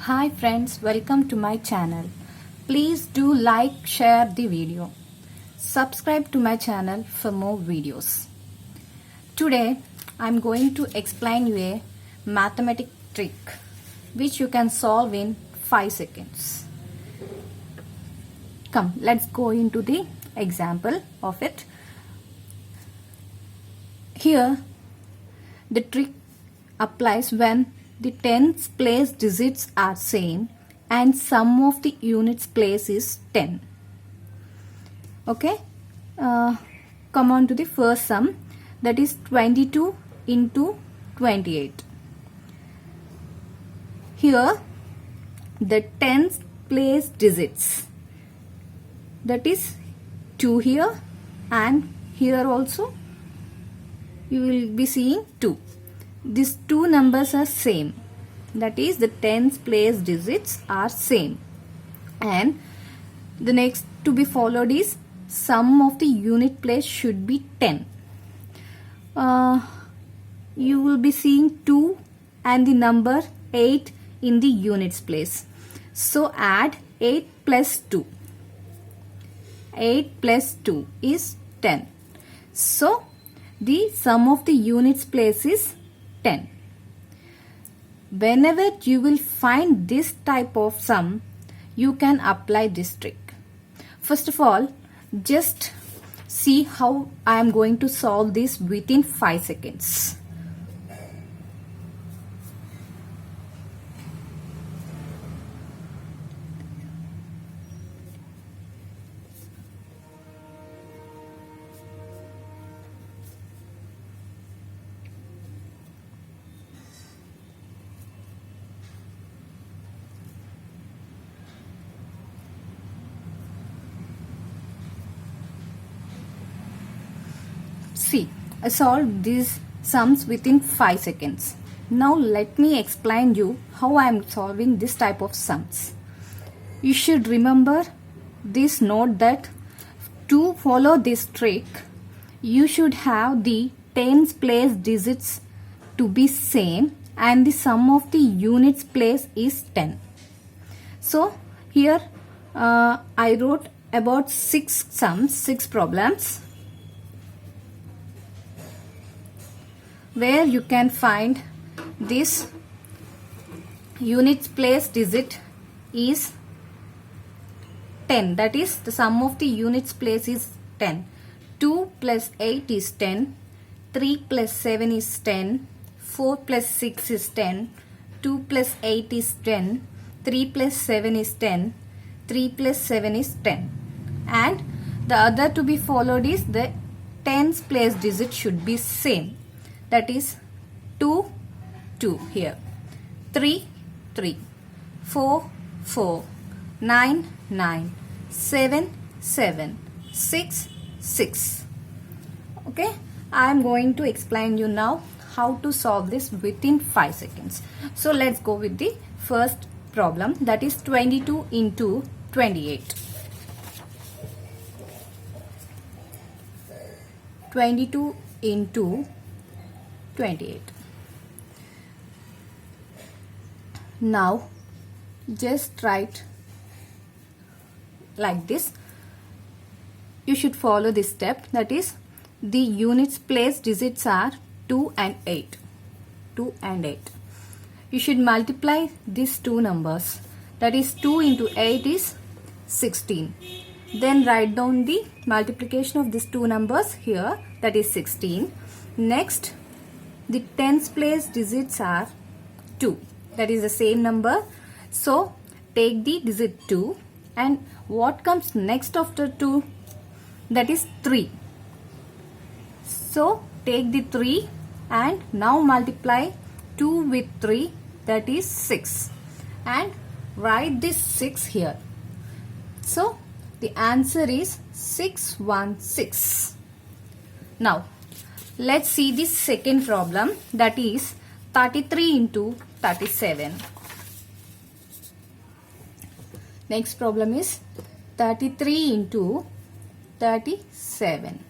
Hi friends, welcome to my channel. Please do like, share the video. Subscribe to my channel for more videos. Today I'm going to explain you a mathematic trick which you can solve in 5 seconds. Come, let's go into the example of it. Here the trick applies when the tens place digits are same and sum of the units place is 10. Okay, come on to the first sum, that is 22 into 28. Here the tens place digits, that is 2 here and here also you will be seeing 2. These two numbers are same, that is the tens place digits are same, and the next to be followed is sum of the unit place should be 10. You will be seeing 2 and the number 8 in the units place, so add 8 plus 2. 8 plus 2 is 10, so the sum of the units place is 10. Whenever you will find this type of sum, you can apply this trick. First of all, just see how I am going to solve this within 5 seconds. See, I solved these sums within 5 seconds. Now let me explain you how I am solving this type of sums. You should remember this note that to follow this trick, you should have the tens place digits to be same and the sum of the units place is 10. So here I wrote about 6 sums, 6 problems, where you can find this units place digit is 10, that is the sum of the units place is 10. 2 plus 8 is 10, 3 plus 7 is 10, 4 plus 6 is 10, 2 plus 8 is 10, 3 plus 7 is 10, 3 plus 7 is 10, and the other to be followed is the tens place digit should be same, that is 2, 2 here, 3, 3, 4, 4, 9, 9, 7, 7, 6, 6. Okay, I am going to explain you now how to solve this within 5 seconds. So let's go with the first problem, that is 22 into 28. 22 into 28. Now just write like this. You should follow this step, that is the units place digits are 2 and 8. 2 and 8. You should multiply these two numbers, that is 2 into 8 is 16. Then write down the multiplication of these two numbers here, that is 16. Next, the tens place digits are 2, that is the same number, so take the digit 2 and what comes next after 2, that is 3. So take the 3 and now multiply 2 with 3, that is 6, and write this 6 here. So the answer is 616. Now let's see the second problem, that is 33 into 37. Next problem is 33 into 37.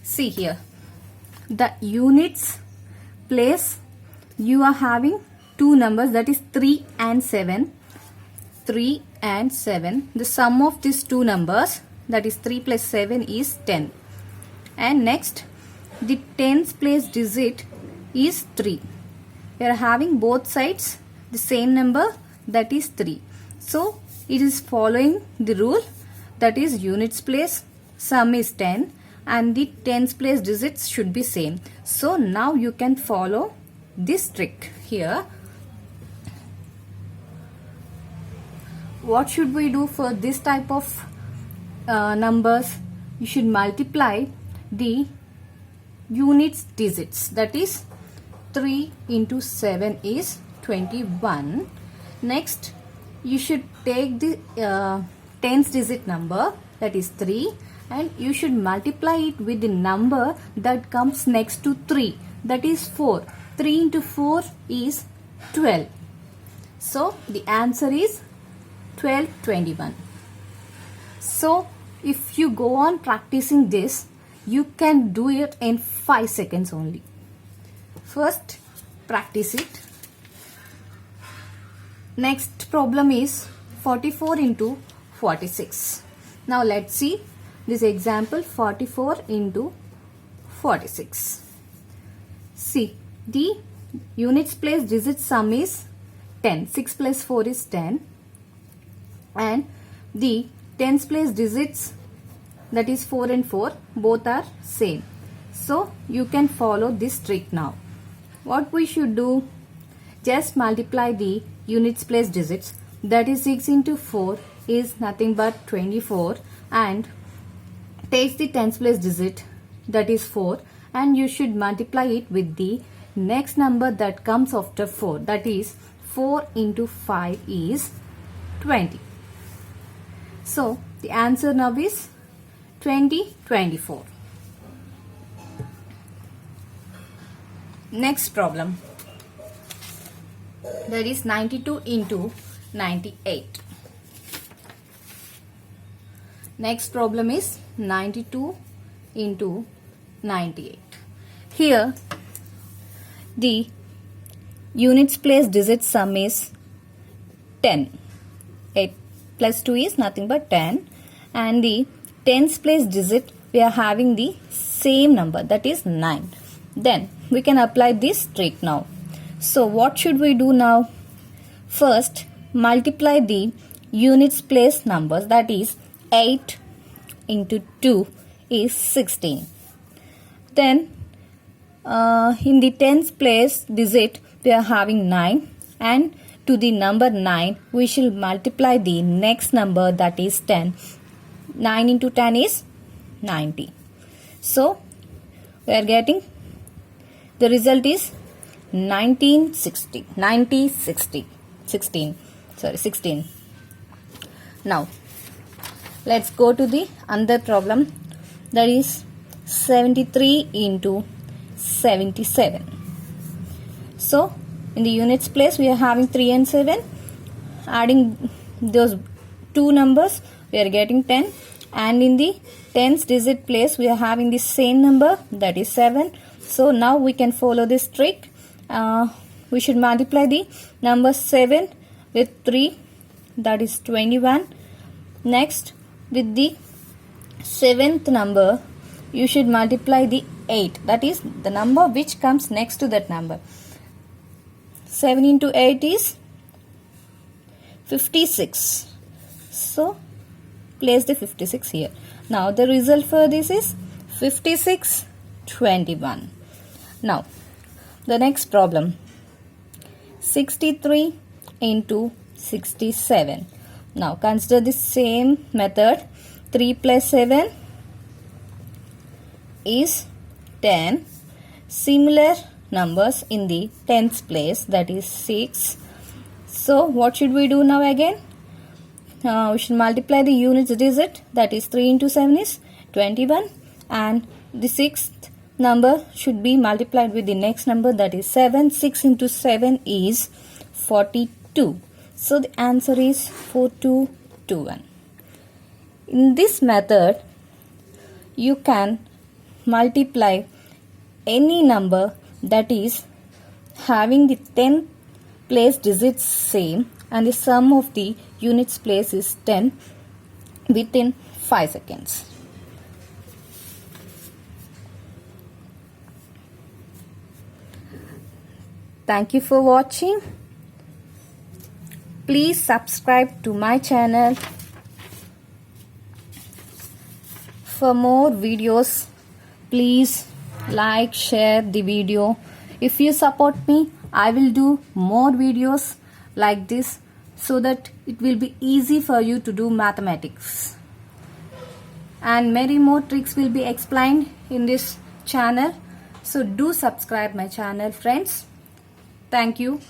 See here, the units place you are having two numbers, that is 3 and 7. 3 and 7. The sum of these two numbers, that is 3 plus 7 is 10. And next, the tens place digit is 3. We are having both sides the same number, that is 3. So it is following the rule, that is units place sum is 10 and the tens place digits should be same. So now you can follow this trick here. What should we do for this type of numbers? You should multiply the units digits, that is 3 into 7 is 21. Next, you should take the tens digit number, that is 3, and you should multiply it with the number that comes next to 3, that is 4. 3 into 4 is 12. So the answer is 1221. So if you go on practicing this, you can do it in 5 seconds only. First, practice it. Next problem is 44 into 46. Now let's see this example, 44 into 46. See, the units place digit sum is 10. 6 plus 4 is 10. And the tens place digits, that is 4 and 4, both are same. So you can follow this trick now. What we should do? Just multiply the units place digits, that is 6 into 4 is nothing but 24, and take the tens place digit, that is 4, and you should multiply it with the next number that comes after 4, that is 4 into 5 is 20. So the answer now is 2024. Next problem, that is 92 into 98. Next problem is 92 into 98. Here the units place digit sum is 10. 8 plus 2 is nothing but 10, and the tens place digit we are having the same number, that is 9. Then we can apply this trick now. So what should we do now? First, multiply the units place numbers, that is 8 into 2 is 16. Then in the tens place digit we are having 9, and to the number 9 we shall multiply the next number, that is 10. 9 into 10 is 90. So we are getting the result is 16. Now let's go to the other problem, that is 73 into 77. So in the units place we are having 3 and 7. Adding those two numbers we are getting 10, and in the tens digit place we are having the same number, that is 7. So now we can follow this trick. We should multiply the number 7 with 3, that is 21. Next, with the 7th number you should multiply the 8, that is the number which comes next to that number. 7 into 8 is 56. So place the 56 here. Now the result for this is 5621. Now the next problem, 63 into 67. Now consider the same method. 3 plus 7 is 10. Similar numbers in the tens place, that is 6. So what should we do now again? We should multiply the units digit, that is 3 into 7 is 21, and the 6th number should be multiplied with the next number, that is 7. 6 into 7 is 42. So the answer is 4221. In this method you can multiply any number that is having the 10th place digits same and the sum of the units place is 10 within 5 seconds. Thank you for watching. Please subscribe to my channel for more videos. Please like, share the video. If you support me, I will do more videos like this so that it will be easy for you to do mathematics. And many more tricks will be explained in this channel. So do subscribe my channel, friends. Thank you.